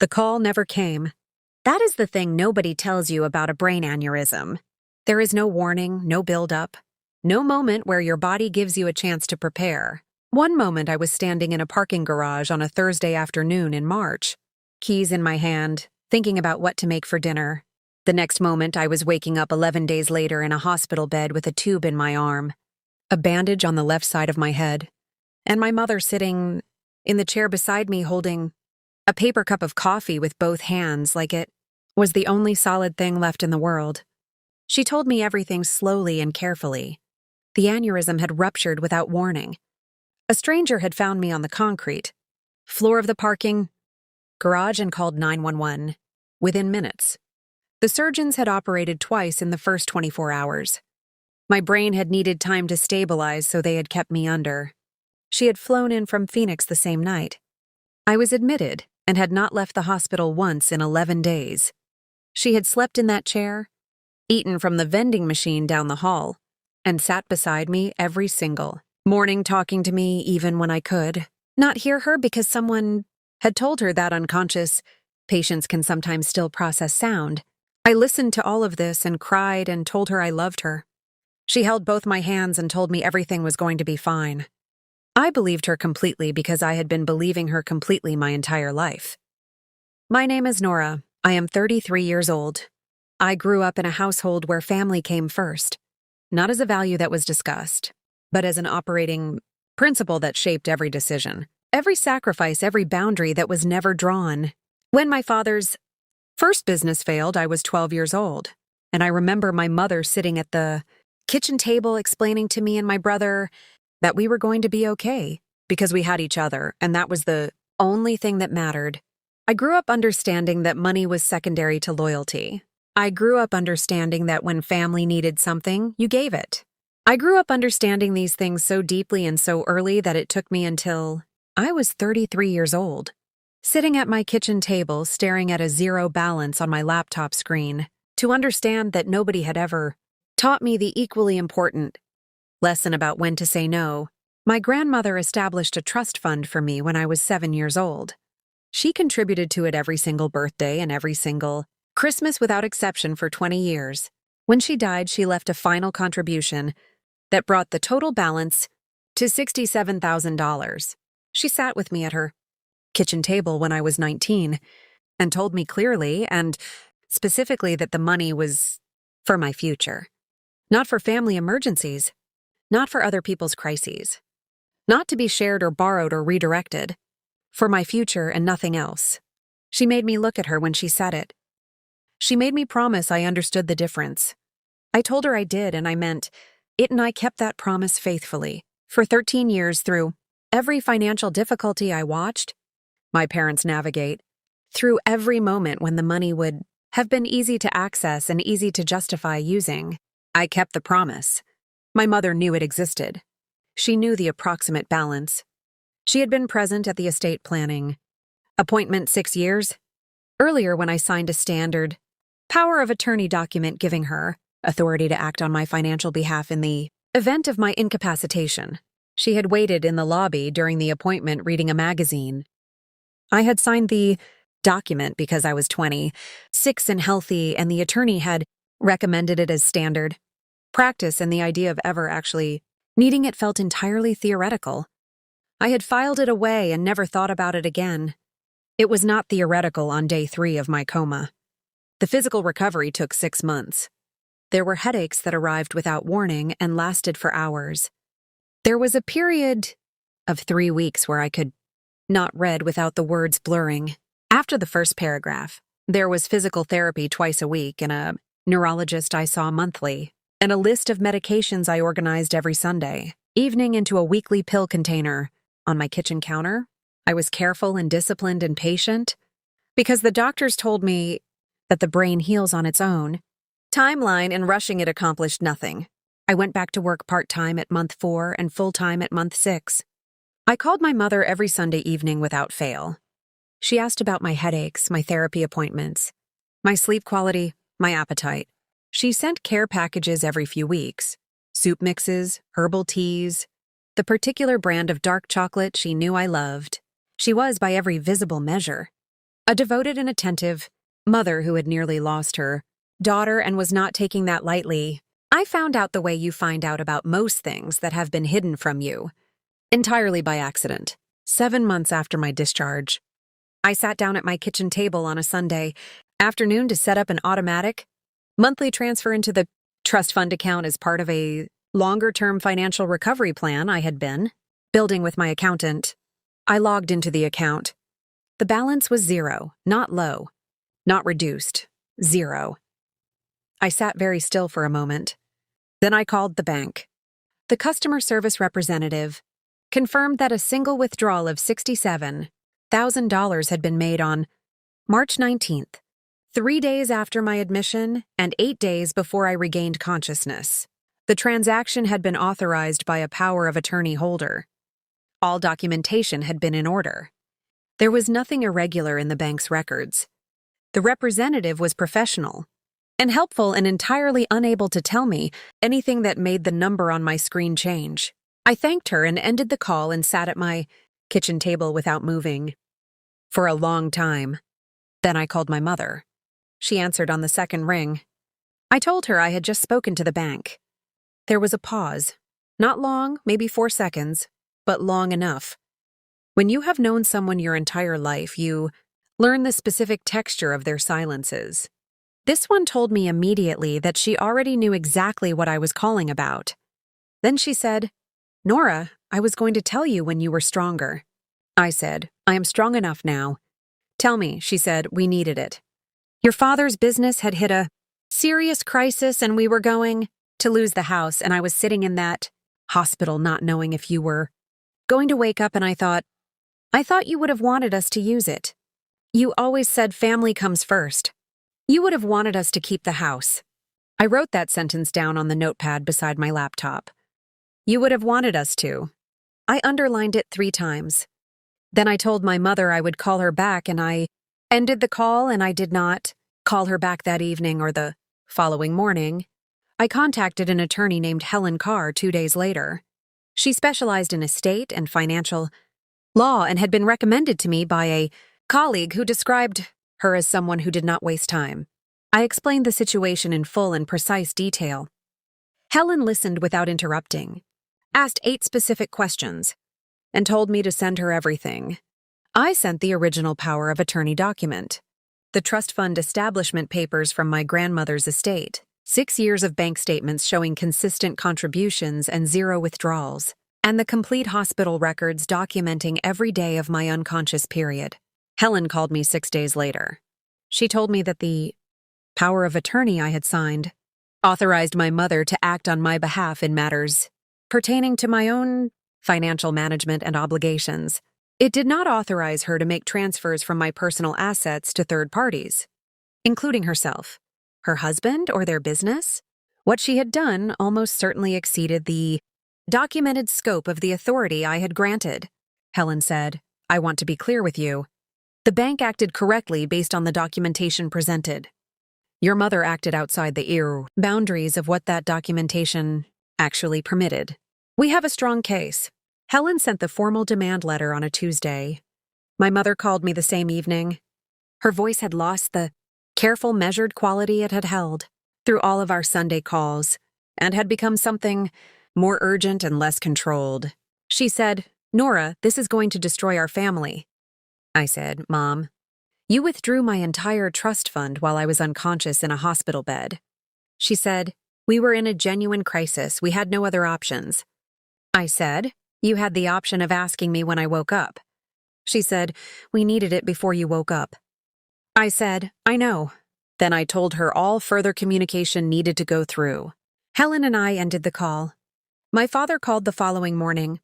The call never came. That is the thing nobody tells you about a brain aneurysm. There is no warning, no build-up, no moment where your body gives you a chance to prepare. One moment I was standing in a parking garage on a Thursday afternoon in March, keys in my hand, thinking about what to make for dinner. The next moment I was waking up 11 days later in a hospital bed with a tube in my arm, a bandage on the left side of my head, and my mother sitting in the chair beside me holding a paper cup of coffee with both hands like it was the only solid thing left in the world. She told me everything slowly and carefully. The aneurysm had ruptured without warning. A stranger had found me on the concrete floor of the parking garage and called 911 within minutes. The surgeons had operated twice in the first 24 hours. My brain had needed time to stabilize, so they had kept me under. She had flown in from Phoenix the same night. I was admitted and had not left the hospital once in 11 days. She had slept in that chair, eaten from the vending machine down the hall, and sat beside me every single morning talking to me even when I could not hear her because someone had told her that unconscious patients can sometimes still process sound. I listened to all of this and cried and told her I loved her. She held both my hands and told me everything was going to be fine. I believed her completely because I had been believing her completely my entire life. My name is Nora. I am 33 years old. I grew up in a household where family came first, not as a value that was discussed, but as an operating principle that shaped every decision, every sacrifice, every boundary that was never drawn. When my father's first business failed, I was 12 years old, and I remember my mother sitting at the kitchen table explaining to me and my brother that we were going to be okay because we had each other, and that was the only thing that mattered. I grew up understanding that money was secondary to loyalty. I grew up understanding that when family needed something, you gave it. I grew up understanding these things so deeply and so early that it took me until I was 33 years old, sitting at my kitchen table staring at a zero balance on my laptop screen, to understand that nobody had ever taught me the equally important lesson about when to say no. My grandmother established a trust fund for me when I was 7 years old. She contributed to it every single birthday and every single Christmas without exception for 20 years. When she died, she left a final contribution that brought the total balance to $67,000. She sat with me at her kitchen table when I was 19 and told me clearly and specifically that the money was for my future, not for family emergencies, not for other people's crises, not to be shared or borrowed or redirected, for my future and nothing else. She made me look at her when she said it. She made me promise I understood the difference. I told her I did, and I meant it, and I kept that promise faithfully. For 13 years, through every financial difficulty I watched my parents navigate, through every moment when the money would have been easy to access and easy to justify using, I kept the promise. My mother knew it existed. She knew the approximate balance. She had been present at the estate planning appointment 6 years earlier when I signed a standard power of attorney document giving her authority to act on my financial behalf in the event of my incapacitation. She had waited in the lobby during the appointment reading a magazine. I had signed the document because I was 26 and healthy, and the attorney had recommended it as standard practice, and the idea of ever actually needing it felt entirely theoretical. I had filed it away and never thought about it again. It was not theoretical on day 3 of my coma. The physical recovery took 6 months. There were headaches that arrived without warning and lasted for hours. There was a period of 3 weeks where I could not read without the words blurring. After the first paragraph, there was physical therapy twice a week and a neurologist I saw monthly, and a list of medications I organized every Sunday evening into a weekly pill container on my kitchen counter. I was careful and disciplined and patient because the doctors told me that the brain heals on its own timeline, and rushing it accomplished nothing. I went back to work part-time at month 4 and full-time at month 6. I called my mother every Sunday evening without fail. She asked about my headaches, my therapy appointments, my sleep quality, my appetite. She sent care packages every few weeks, soup mixes, herbal teas, the particular brand of dark chocolate she knew I loved. She was, by every visible measure, A devoted and attentive mother who had nearly lost her daughter and was not taking that lightly. I found out the way you find out about most things that have been hidden from you, entirely by accident. 7 months after my discharge, I sat down at my kitchen table on a Sunday afternoon to set up an automatic monthly transfer into the trust fund account as part of a longer-term financial recovery plan I had been building with my accountant. I logged into the account. The balance was zero, not low, not reduced, zero. I sat very still for a moment. Then I called the bank. The customer service representative confirmed that a single withdrawal of $67,000 had been made on March 19th, 3 days after my admission and 8 days before I regained consciousness. The transaction had been authorized by a power of attorney holder. All documentation had been in order. There was nothing irregular in the bank's records. The representative was professional and helpful and entirely unable to tell me anything that made the number on my screen change. I thanked her and ended the call and sat at my kitchen table without moving for a long time. Then I called my mother. She answered on the second ring. I told her I had just spoken to the bank. There was a pause. Not long, maybe 4 seconds, but long enough. When you have known someone your entire life, you learn the specific texture of their silences. This one told me immediately that she already knew exactly what I was calling about. Then she said, "Nora, I was going to tell you when you were stronger." I said, "I am strong enough now." "Tell me," she said, "we needed it. Your father's business had hit a serious crisis and we were going to lose the house, and I was sitting in that hospital not knowing if you were going to wake up, and I thought you would have wanted us to use it. You always said family comes first. You would have wanted us to keep the house." I wrote that sentence down on the notepad beside my laptop. You would have wanted us to. I underlined it 3 times. Then I told my mother I would call her back, and I ended the call, and I did not call her back that evening or the following morning. I contacted an attorney named Helen Carr 2 days later. She specialized in estate and financial law and had been recommended to me by a colleague who described her as someone who did not waste time. I explained the situation in full and precise detail. Helen listened without interrupting, asked 8 specific questions, and told me to send her everything. I sent the original power of attorney document, the trust fund establishment papers from my grandmother's estate, 6 years of bank statements showing consistent contributions and 0 withdrawals, and the complete hospital records documenting every day of my unconscious period. Helen called me 6 days later. She told me that the power of attorney I had signed authorized my mother to act on my behalf in matters pertaining to my own financial management and obligations. It did not authorize her to make transfers from my personal assets to third parties, including herself, her husband, or their business. What she had done almost certainly exceeded the documented scope of the authority I had granted. Helen said, "I want to be clear with you. The bank acted correctly based on the documentation presented. Your mother acted outside the boundaries of what that documentation actually permitted. We have a strong case." Helen sent the formal demand letter on a Tuesday. My mother called me the same evening. Her voice had lost the careful, measured quality it had held through all of our Sunday calls and had become something more urgent and less controlled. She said, "Nora, this is going to destroy our family." I said, "Mom, you withdrew my entire trust fund while I was unconscious in a hospital bed." She said, "We were in a genuine crisis. We had no other options." I said, "You had the option of asking me when I woke up." She said, "We needed it before you woke up." I said, "I know." Then I told her all further communication needed to go through. Helen and I ended the call. My father called the following morning.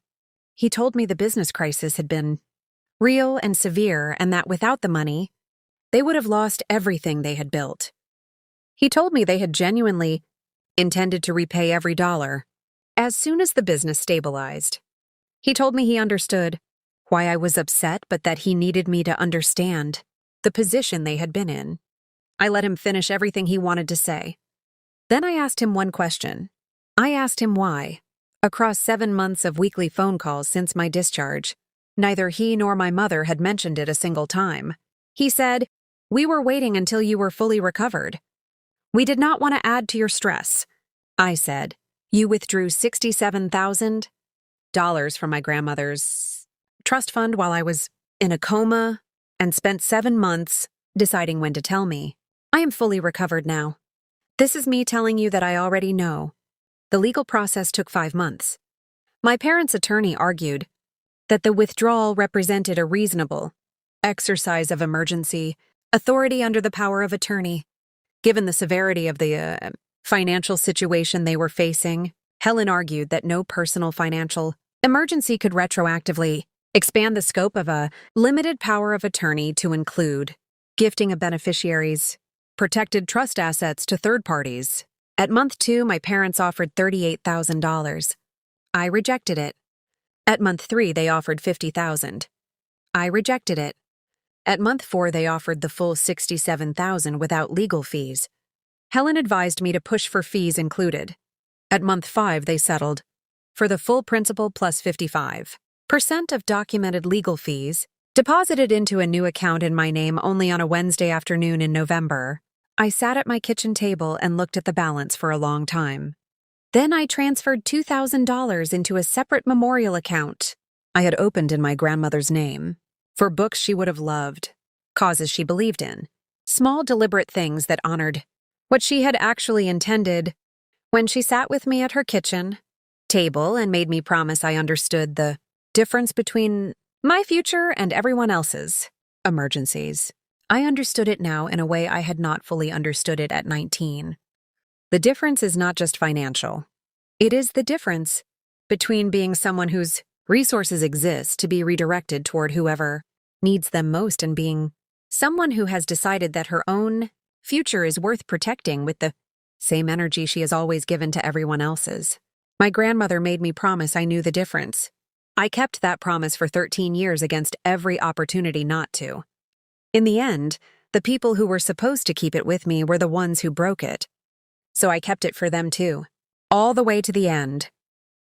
He told me the business crisis had been real and severe, and that without the money, they would have lost everything they had built. He told me they had genuinely intended to repay every dollar as soon as the business stabilized. He told me he understood why I was upset, but that he needed me to understand the position they had been in. I let him finish everything he wanted to say. Then I asked him one question. I asked him why, across 7 months of weekly phone calls since my discharge, neither he nor my mother had mentioned it a single time. He said, "We were waiting until you were fully recovered. We did not want to add to your stress." I said, "You withdrew $67,000 from my grandmother's trust fund while I was in a coma and spent 7 months deciding when to tell me. I am fully recovered now. This is me telling you that I already know." The legal process took 5 months. My parents' attorney argued that the withdrawal represented a reasonable exercise of emergency authority under the power of attorney. Given the severity of the financial situation they were facing, Helen argued that no personal financial emergency could retroactively expand the scope of a limited power of attorney to include gifting of beneficiaries, protected trust assets to third parties. At month 2, my parents offered $38,000. I rejected it. At month 3, they offered $50,000. I rejected it. At month 4, they offered the full $67,000 without legal fees. Helen advised me to push for fees included. At month 5, they settled for the full principal plus 55% of documented legal fees, deposited into a new account in my name only on a Wednesday afternoon in November. I sat at my kitchen table and looked at the balance for a long time. Then I transferred $2,000 into a separate memorial account I had opened in my grandmother's name, for books she would have loved, causes she believed in, small deliberate things that honored what she had actually intended. When she sat with me at her kitchen table and made me promise I understood the difference between my future and everyone else's emergencies, I understood it now in a way I had not fully understood it at 19. The difference is not just financial. It is the difference between being someone whose resources exist to be redirected toward whoever needs them most and being someone who has decided that her own future is worth protecting with the same energy she has always given to everyone else's. My grandmother made me promise I knew the difference. I kept that promise for 13 years against every opportunity not to. In the end, the people who were supposed to keep it with me were the ones who broke it. So I kept it for them too, all the way to the end.